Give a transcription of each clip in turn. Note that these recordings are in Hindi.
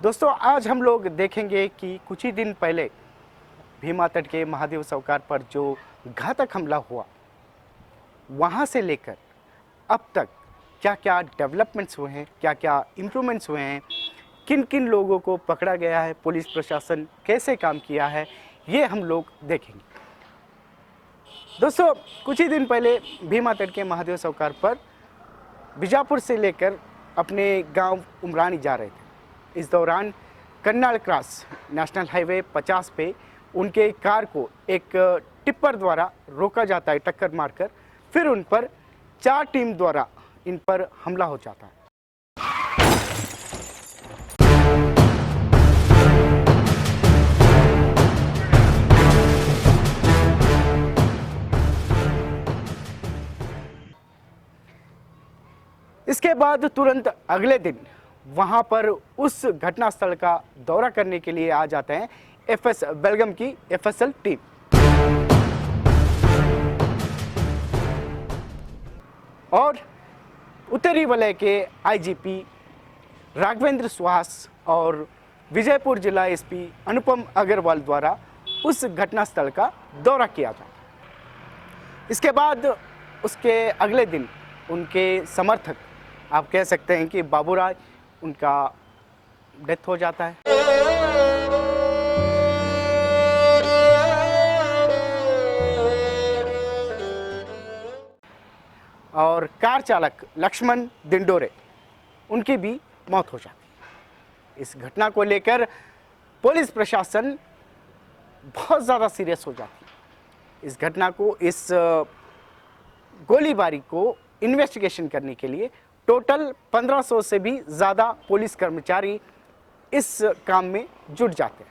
दोस्तों आज हम लोग देखेंगे कि कुछ ही दिन पहले भीमा तट के महादेव सौकार पर जो घातक हमला हुआ, वहाँ से लेकर अब तक क्या क्या डेवलपमेंट्स हुए हैं, क्या क्या इम्प्रूवमेंट्स हुए हैं, किन किन लोगों को पकड़ा गया है, पुलिस प्रशासन कैसे काम किया है, ये हम लोग देखेंगे। दोस्तों कुछ ही दिन पहले भीमा तट के महादेव सौकार पर बीजापुर से लेकर अपने गांव उमरानी जा रहे थे। इस दौरान कन्नाड़ क्रॉस नेशनल हाईवे 50 पे उनके कार को एक टिप्पर द्वारा रोका जाता है टक्कर मारकर, फिर उन पर 4 टीम द्वारा इन पर हमला हो जाता है। इसके बाद तुरंत अगले दिन वहां पर उस घटनास्थल का दौरा करने के लिए आ जाते हैं एफएस बेलगाम की एफएसएल टीम। और उत्तरी वलय के आईजीपी राघवेंद्र सुहास और विजयपुर जिला एसपी अनुपम अग्रवाल द्वारा उस घटनास्थल का दौरा किया जाता। इसके बाद उसके अगले दिन उनके समर्थक, आप कह सकते हैं कि बाबूराज, उनका डेथ हो जाता है। और कार चालक लक्ष्मण दिंडोरे, उनकी भी मौत हो जाती है। इस घटना को लेकर पुलिस प्रशासन बहुत ज़्यादा सीरियस हो जाती है। इस घटना को, इस गोलीबारी को इन्वेस्टिगेशन करने के लिए टोटल 1500 से भी ज़्यादा पुलिस कर्मचारी इस काम में जुट जाते हैं।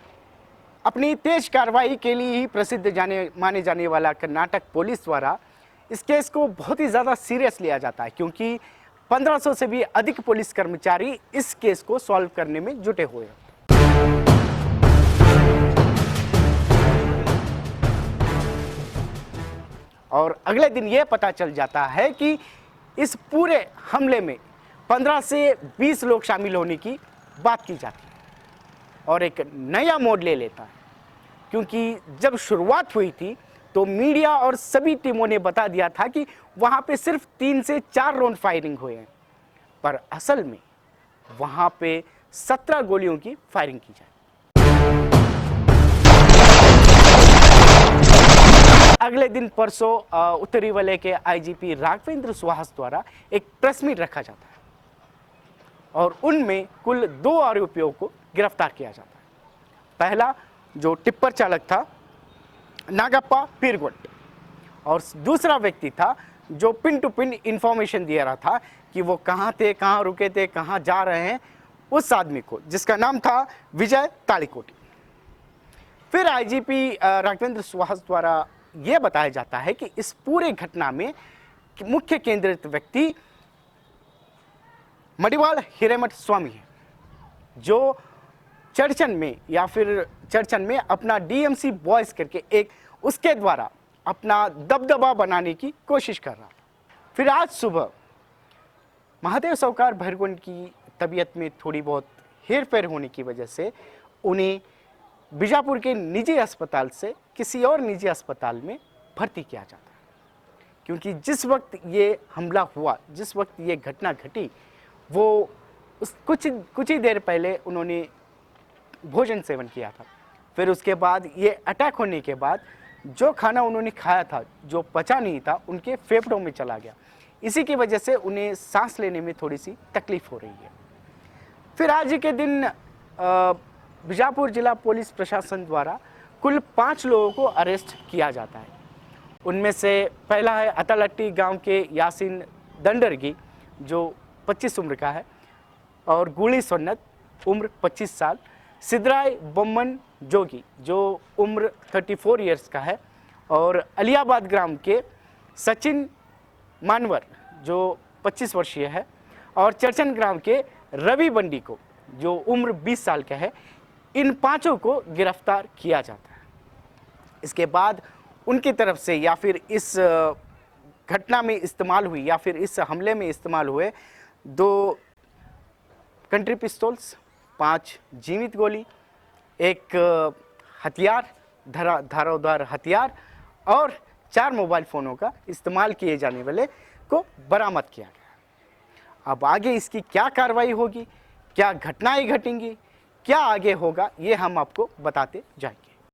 अपनी तेज कार्रवाई के लिए ही प्रसिद्ध माने जाने वाला कर्नाटक पुलिस द्वारा इस केस को बहुत ही ज़्यादा सीरियस लिया जाता है, क्योंकि 1500 से भी अधिक पुलिस कर्मचारी इस केस को सॉल्व करने में जुटे हुए हैं। और अगले दिन यह पता चल जाता है कि इस पूरे हमले में 15 से 20 लोग शामिल होने की बात की जाती है और एक नया मोड़ ले लेता है, क्योंकि जब शुरुआत हुई थी तो मीडिया और सभी टीमों ने बता दिया था कि वहाँ पे सिर्फ 3 से 4 राउंड फायरिंग हुए हैं, पर असल में वहाँ पे 17 गोलियों की फायरिंग की जाए। अगले दिन परसों उत्तरी वलय के आईजीपी राघवेंद्र सुहास द्वारा एक प्रेस मीट रखा जाता है और उनमें कुल 2 आरोपियों को गिरफ्तार किया जाता है। पहला जो टिप्पर चालक था नागप्पा पीरगोड, और दूसरा व्यक्ति था जो पिन टू पिन इंफॉर्मेशन दे रहा था कि वो कहाँ थे, कहाँ रुके थे, कहाँ जा रहे हैं, उस आदमी को, जिसका नाम था विजय तालीकोटी। फिर आईजीपी राघवेंद्र सुहास द्वारा यह बताया जाता है कि इस पूरे घटना में मुख्य केंद्रित व्यक्ति मडिवाल हिरेमठ स्वामी है, जो चर्चन में अपना डीएमसी बॉयज करके एक उसके द्वारा अपना दबदबा बनाने की कोशिश कर रहा। फिर आज सुबह महादेव सौकार भैरगुंड की तबीयत में थोड़ी बहुत हेरफेर होने की वजह से उन्हें बीजापुर के निजी अस्पताल से किसी और निजी अस्पताल में भर्ती किया जाता है, क्योंकि जिस वक्त ये हमला हुआ, जिस वक्त ये घटना घटी, वो कुछ ही देर पहले उन्होंने भोजन सेवन किया था। फिर उसके बाद ये अटैक होने के बाद जो खाना उन्होंने खाया था, जो पचा नहीं था, उनके फेफड़ों में चला गया। इसी की वजह से उन्हें सांस लेने में थोड़ी सी तकलीफ हो रही है। फिर आज के दिन बीजापुर जिला पुलिस प्रशासन द्वारा कुल 5 लोगों को अरेस्ट किया जाता है। उनमें से पहला है अतलट्टी गांव के यासीन दंडरगी, जो 25 उम्र का है, और गुली सोन्नत उम्र 25 साल, सिद्धराय बोम्मन जोगी जो उम्र 34 ईयर्स का है, और अलियाबाद ग्राम के सचिन मानवर जो 25 वर्षीय है, और चर्चन ग्राम के रवि बंडी को जो उम्र 20 साल का है। इन 5 को गिरफ्तार किया जाता है। इसके बाद उनकी तरफ से या फिर इस घटना में इस्तेमाल हुई या फिर इस हमले में इस्तेमाल हुए 2 कंट्री पिस्तौल्स, 5 जीवित गोली, एक हथियार, धारदार हथियार और 4 मोबाइल फ़ोनों का इस्तेमाल किए जाने वाले को बरामद किया गया। अब आगे इसकी क्या कार्रवाई होगी, क्या घटनाएं घटेंगी, क्या आगे होगा, ये हम आपको बताते जाएंगे।